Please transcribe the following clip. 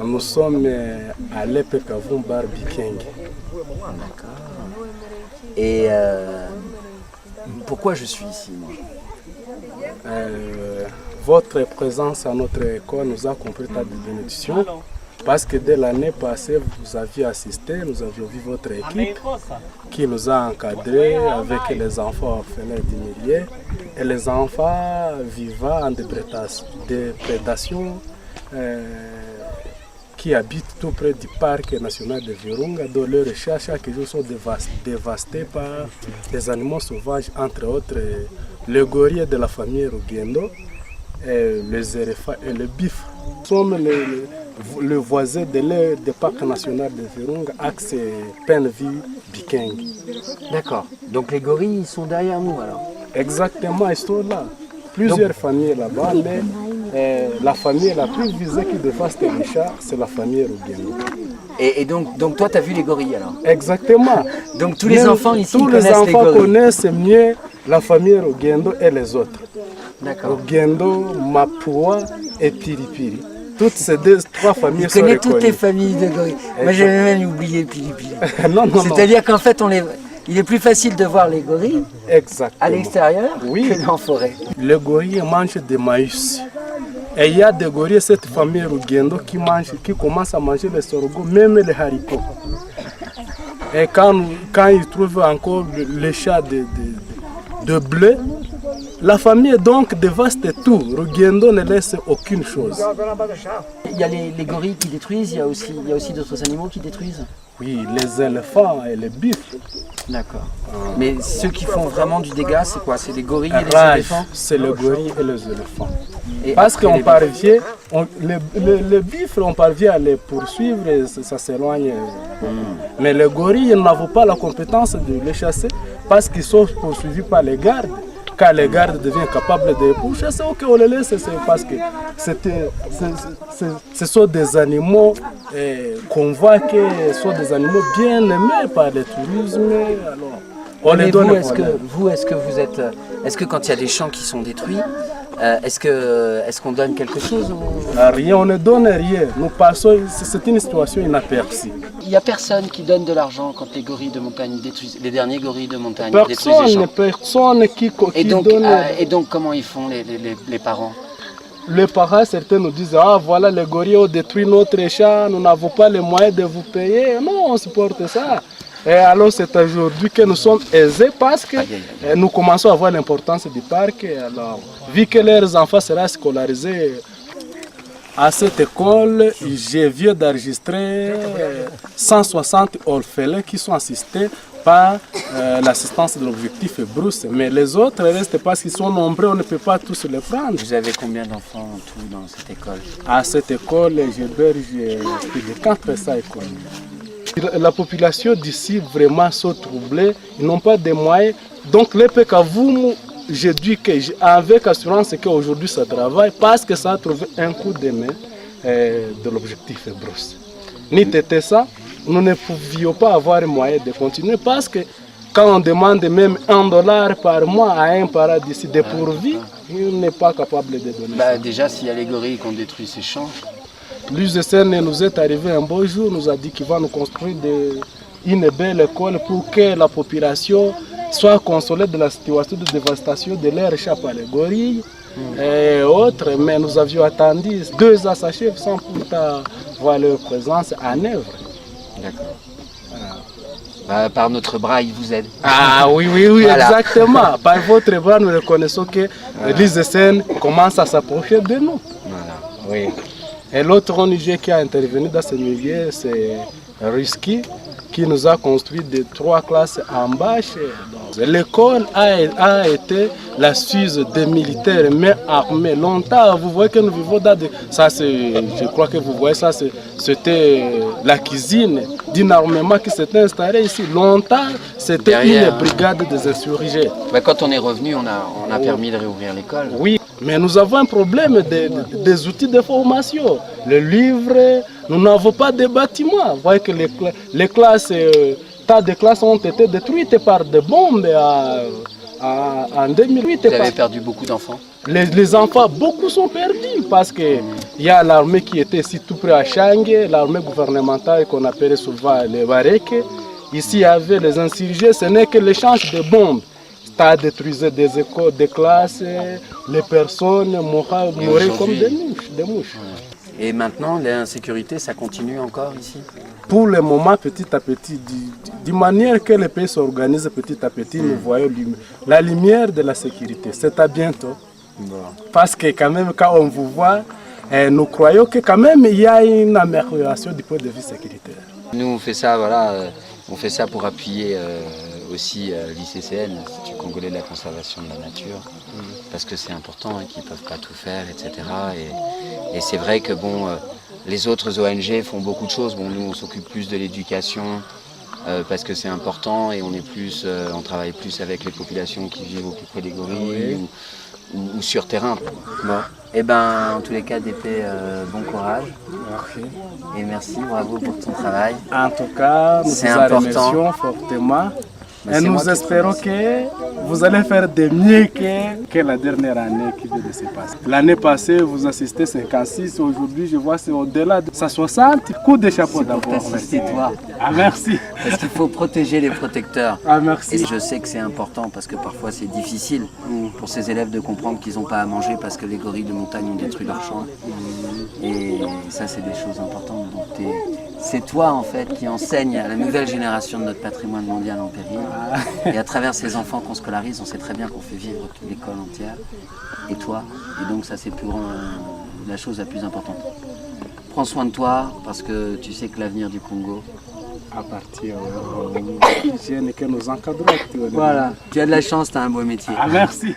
Nous sommes à l'EPKAVUM Bar Bikeng. D'accord. Et pourquoi je suis ici, moi? Votre présence à notre école nous a compris ta bénédiction. Parce que dès l'année passée, vous aviez assisté, nous avions vu votre équipe qui nous a encadrés avec les enfants orphelins d'Imilier et les enfants vivant en déprédation qui habitent tout près du parc national de Virunga, dont leurs recherches chaque jour sont dévastées par les animaux sauvages, entre autres le gorille de la famille Rugendo, les éléphants et le bif. Nous sommes le voisin du parc national de Virunga, axe Penville Bikeng. D'accord. Donc les gorilles ils sont derrière nous alors? Exactement, ils sont là. Plusieurs familles là-bas, mais la famille la plus visée qui dévaste les chats, c'est la famille Rugendo. Et donc toi tu as vu les gorilles alors? Exactement. Donc tous les enfants ici tous connaissent les enfants gorilles. Connaissent mieux la famille Rugendo et les autres. D'accord. Rugendo, Mapua et Piripiri. Toutes ces trois familles sont reconnues. Je connais toutes les familles de gorilles. Moi j'avais même oublié Piripiri. Non. C'est-à-dire qu'en fait il est plus facile de voir les gorilles à l'extérieur que en forêt. Les gorilles mangent des maïs. Et il y a des gorilles, cette famille Rugendo, qui commencent à manger les sorgho, même les haricots. Et quand ils trouvent encore le chat de bleu, la famille donc dévaste tout. Rugendo ne laisse aucune chose. Il y a les gorilles qui détruisent, il y a aussi d'autres animaux qui détruisent. Oui, les éléphants et les bifs. D'accord. Mais ceux qui font vraiment du dégât, c'est quoi? C'est les gorilles et les éléphants? C'est les gorilles et les éléphants. Parce qu'on parvient, les bifs, on parvient à les poursuivre et ça s'éloigne. Mais les gorilles, ils n'ont pas la compétence de les chasser parce qu'ils sont poursuivis par les gardes. Quand les gardes deviennent capables de les pourchasser, ok, on les laisse, c'est parce que ce sont des animaux convoqués, ce sont des animaux bien aimés par le tourisme. Alors, on les donne. Est-ce que quand il y a des champs qui sont détruits, est-ce qu'on donne quelque chose Rien, on ne donne rien. Nous passons, c'est une situation inaperçue. Il n'y a personne qui donne de l'argent quand les gorilles de montagne détruisent, les derniers gorilles de montagne détruisent les champs. Personne qui donne. Et donc comment ils font les parents? Les parents, certains nous disent, ah voilà, les gorilles ont détruit notre champ, nous n'avons pas les moyens de vous payer. Non, on supporte ça. Et alors c'est aujourd'hui que nous sommes aisés parce que nous commençons à voir l'importance du parc. Alors, vu que leurs enfants seront scolarisés à cette école, je viens d'enregistrer 160 orphelins qui sont assistés par l'assistance de l'objectif Brousse. Mais les autres restent parce qu'ils sont nombreux, on ne peut pas tous les prendre. Vous avez combien d'enfants en tout dans cette école? À cette école, j'héberge plus de 400 écoles. La population d'ici vraiment sont troublés, ils n'ont pas de moyens. Donc l'EPKAVUM, je dis avec assurance qu'aujourd'hui ça travaille parce que ça a trouvé un coup de main de l'objectif Brousse. Ni c'était ça, nous ne pouvions pas avoir moyen de continuer parce que quand on demande même $1 par mois à un parent d'ici dépourvu, il n'est pas capable de donner ça. Déjà s'il y a les gorilles qui ont détruit ces champs. L'USN nous est arrivé un beau jour, nous a dit qu'il va nous construire une belle école pour que la population soit consolée de la situation de dévastation de l'air chats par les gorilles et autres. Mais nous avions attendu 2 ans s'achèvent sans pourtant voir leur présence en œuvre. D'accord. Par notre bras, ils vous aident. Ah oui, voilà. Exactement. Par votre bras, nous reconnaissons que l'USN commence à s'approcher de nous. Voilà. Oui. Et l'autre ONG qui a intervenu dans ce milieu, c'est Ruski, qui nous a construit 3 classes en bâche. L'école a été la suisse des militaires, mais armés. Longtemps, vous voyez que nous vivons dans ça, je crois que vous voyez ça, c'était la cuisine d'un armement qui s'était installé ici. Longtemps, c'était une brigade des insurgés. Quand on est revenu, on a permis de réouvrir l'école. Oui, mais nous avons un problème des outils de formation. Les livres, nous n'avons pas de bâtiments. Vous voyez que les classes, tas de classes ont été détruites par des bombes en 2008. Vous avez perdu beaucoup d'enfants? Les enfants, beaucoup sont perdus parce que Il y a l'armée qui était ici tout près à Changue, l'armée gouvernementale qu'on appelait souvent les Barèques. Ici, il y avait les insurgés, ce n'est que l'échange de bombes. Ça détruisait des écoles, des classes, les personnes mouraient comme des mouches. Et maintenant, l'insécurité, ça continue encore ici? Pour le moment, petit à petit, de manière que les pays s'organisent petit à petit, nous voyons la lumière de la sécurité. C'est à bientôt. Bon. Parce que quand même, quand on vous voit, nous croyons que quand même il y a une amélioration du point de vue sécuritaire. Nous, on fait ça, voilà, on fait ça pour appuyer aussi l'ICCN, l'Institut Congolais de la Conservation de la Nature, parce que c'est important et qu'ils ne peuvent pas tout faire, etc. Et c'est vrai que bon, les autres ONG font beaucoup de choses. Bon, nous, on s'occupe plus de l'éducation parce que c'est important et on travaille plus avec les populations qui vivent au plus près des gorilles ou sur terrain. Bon. Eh ben, en tous les cas, DP, bon courage. Merci. Et merci, bravo pour ton travail. En tout cas, nous vous remercions fortement. Et nous espérons que vous allez faire de mieux que la dernière année qui vient de se passer. L'année passée, vous assistez 56, aujourd'hui je vois c'est au-delà de 160. Coup de chapeau d'abord. C'est toi. Ah, merci. Parce qu'il faut protéger les protecteurs. Ah, merci. Et je sais que c'est important parce que parfois c'est difficile pour ces élèves de comprendre qu'ils n'ont pas à manger parce que les gorilles de montagne ont détruit leur champ. Et ça, c'est des choses importantes. Donc c'est toi en fait qui enseigne à la nouvelle génération de notre patrimoine mondial en péril. Et à travers ces enfants qu'on scolarise, on sait très bien qu'on fait vivre l'école entière. Et toi. Et donc ça, c'est pour la chose la plus importante. Prends soin de toi parce que tu sais que l'avenir du Congo appartient aux jeunes que nous encadrons. Voilà. Tu as de la chance, tu as un beau métier. Ah, merci.